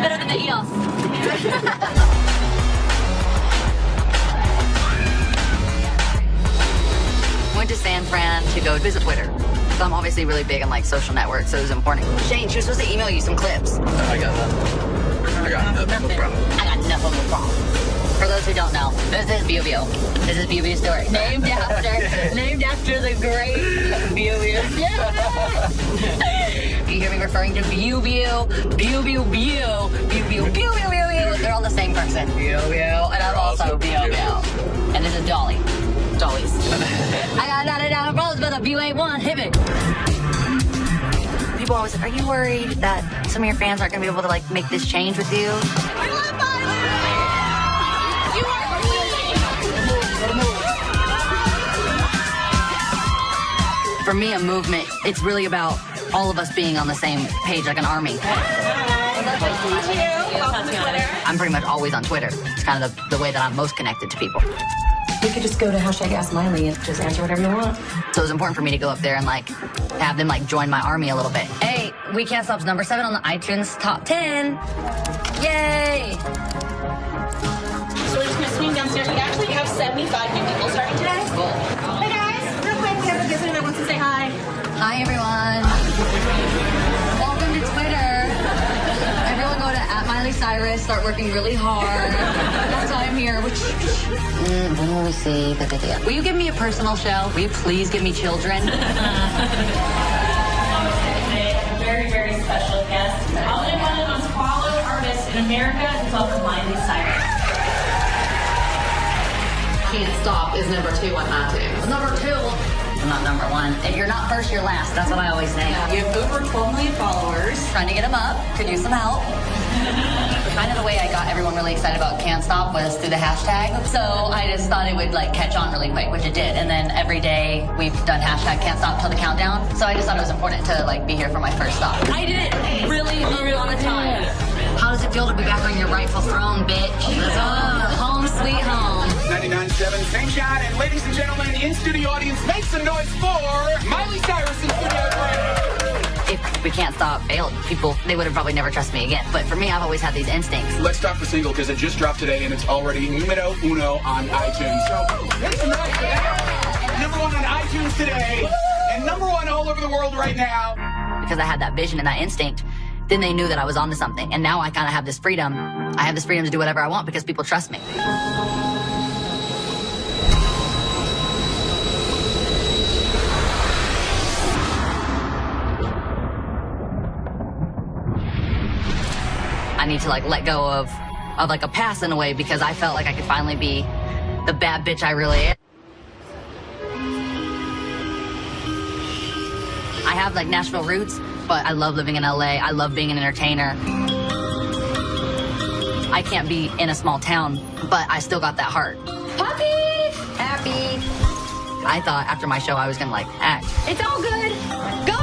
Better than the EOS. Went to San Fran to go visit Twitter. So I'm obviously really big on like social networks, so it was important. Shane, she was supposed to email you some clips. I got nothing. I got nothing. No problem. I got nothing, no problem. For those who don't know, this is Bio. This is Bio's story. Named after the great Bio. Yeah. You hear me referring to Bio. They're all the same person. Bio. And I'm also Bio. And this is Dolly. Dolly's. I got $99 rolls, but a view ain't one. Hit it. People always say, are you worried that some of your fans aren't going to be able to like make this change with you? I love Miley! For me, a movement, it's really about all of us being on the same page like an army. I'm pretty much always on Twitter. It's kind of the way that I'm most connected to people. You could just go to #AskMiley and just answer whatever you want. So it was important for me to go up there and like have them like join my army a little bit. Hey, We Can't Stop's number 7 on the iTunes top 10. Yay! So we're just gonna swing downstairs. We actually have 75 new people starting today. Cool. Hey guys, real quick, we have a visitor that wants to say hi. Hi everyone. Welcome to Twitter. Everyone go to @Miley Cyrus, start working really hard. That's why I'm here. When will we see the video? Will you give me a personal show? Will you please give me children? Very, very special guest. Only one of the most followed artists in America is welcome Miley Cyrus. Can't Stop is number 2 on iTunes. Number 2. I'm not number 1. If you're not first, you're last. That's what I always say. You have over 12 million followers. Trying to get them up. Could use some help. Kind of the way I got everyone really excited about Can't Stop was through the hashtag. So I just thought it would like catch on really quick, which it did. And then every day we've done hashtag Can't Stop till the countdown. So I just thought it was important to like be here for my first stop. I did it really a lot of time. How does it feel to be back on your rightful throne, bitch? Home sweet home. 99.7, same shot. And ladies and gentlemen, in-studio audience, make some noise for Miley Cyrus in studio. If We Can't Stop failed, people, they would have probably never trusted me again. But for me, I've always had these instincts. Let's talk the single because it just dropped today and it's already numero uno on iTunes. So make some noise for that. Number 1 on iTunes today and number 1 all over the world right now. Because I had that vision and that instinct, then they knew that I was onto something. And now I kind of have this freedom. I have this freedom to do whatever I want because people trust me. I need to like let go of like a past in a way because I felt like I could finally be the bad bitch I really am. I have like Nashville roots, but I love living in LA. I love being an entertainer. I can't be in a small town, but I still got that heart. Happy. I thought after my show I was gonna like act. It's all good. Go.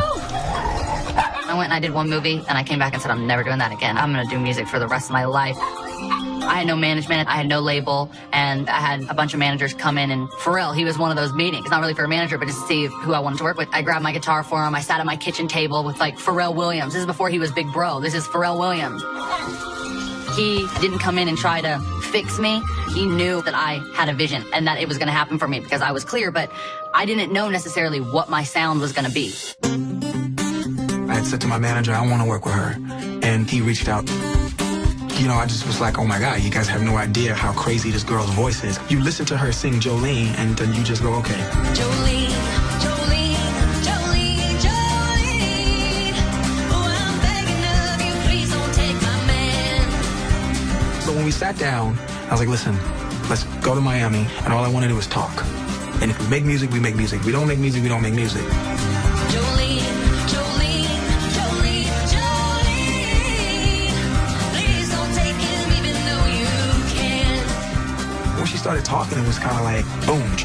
I went and I did one movie and I came back and said I'm never doing that again. I'm gonna do music for the rest of my life. I had no management, I had no label, and I had a bunch of managers come in, and Pharrell, he was one of those meetings. Not really for a manager, but just to see who I wanted to work with. I grabbed my guitar for him, I sat at my kitchen table with like Pharrell Williams. This is before he was Big Bro, this is Pharrell Williams. He didn't come in and try to fix me. He knew that I had a vision and that it was gonna happen for me because I was clear, but I didn't know necessarily what my sound was gonna be. I had said to my manager, I want to work with her, and he reached out. You know, I just was like, oh my God, you guys have no idea how crazy this girl's voice is. You listen to her sing Jolene, and then you just go, okay. Jolene, Jolene, Jolene, Jolene. Oh, I'm begging of you, please don't take my man. So when we sat down, I was like, listen, let's go to Miami, and all I want to do is talk. And if we make music, we make music. If we don't make music, we don't make music. Jolene, Jolene, Jolene, Jolene. Please don't take him even though you can. When she started talking, it was kind of like, boom,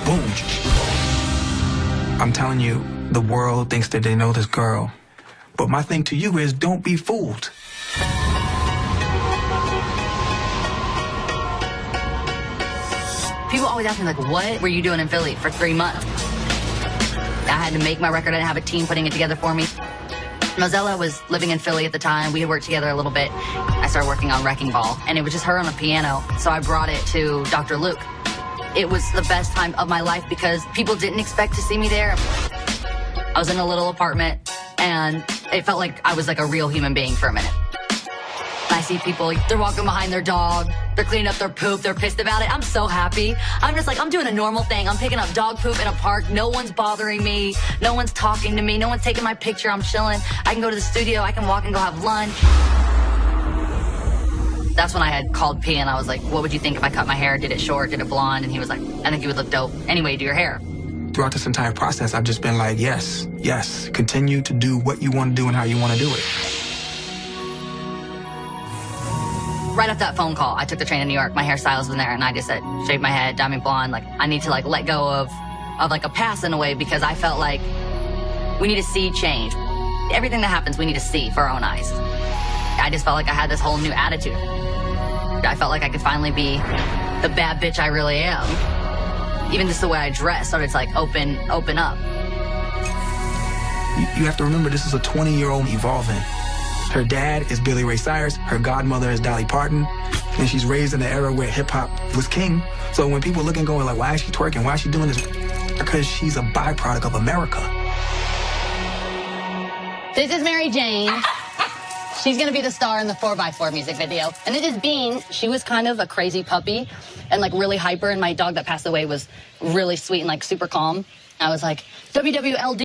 boom. I'm telling you, the world thinks that they know this girl. But my thing to you is, don't be fooled. People always ask me, like, what were you doing in Philly for 3 months? I had to make my record. I didn't have a team putting it together for me. Mozella was living in Philly at the time. We had worked together a little bit. I started working on Wrecking Ball, and it was just her on the piano. So I brought it to Dr. Luke. It was the best time of my life because people didn't expect to see me there. I was in a little apartment, and it felt like I was like a real human being for a minute. I see people, they're walking behind their dog, they're cleaning up their poop, they're pissed about it. I'm so happy. I'm just like, I'm doing a normal thing. I'm picking up dog poop in a park. No one's bothering me. No one's talking to me. No one's taking my picture. I'm chilling. I can go to the studio. I can walk and go have lunch. That's when I had called P and I was like, what would you think if I cut my hair, did it short, did it blonde? And he was like, I think you would look dope. Anyway, do your hair. Throughout this entire process, I've just been like, yes, yes, continue to do what you want to do and how you want to do it. Right off that phone call, I took the train to New York. My hairstylist was there, and I just said, shave my head, dye me blonde. Like, I need to like let go of like a past in a way because I felt like we need to see change. Everything that happens, we need to see for our own eyes. I just felt like I had this whole new attitude. I felt like I could finally be the bad bitch I really am. Even just the way I dress started to like open up. You have to remember, this is a 20-year-old evolving. Her dad is Billy Ray Cyrus, her godmother is Dolly Parton, and she's raised in the era where hip-hop was king. So when people look and go like, why is she twerking? Why is she doing this? Because she's a byproduct of America. This is Mary Jane. She's gonna be the star in the 4x4 music video. And this is Bean. She was kind of a crazy puppy and like really hyper, and my dog that passed away was really sweet and like super calm. I was like, WWLD.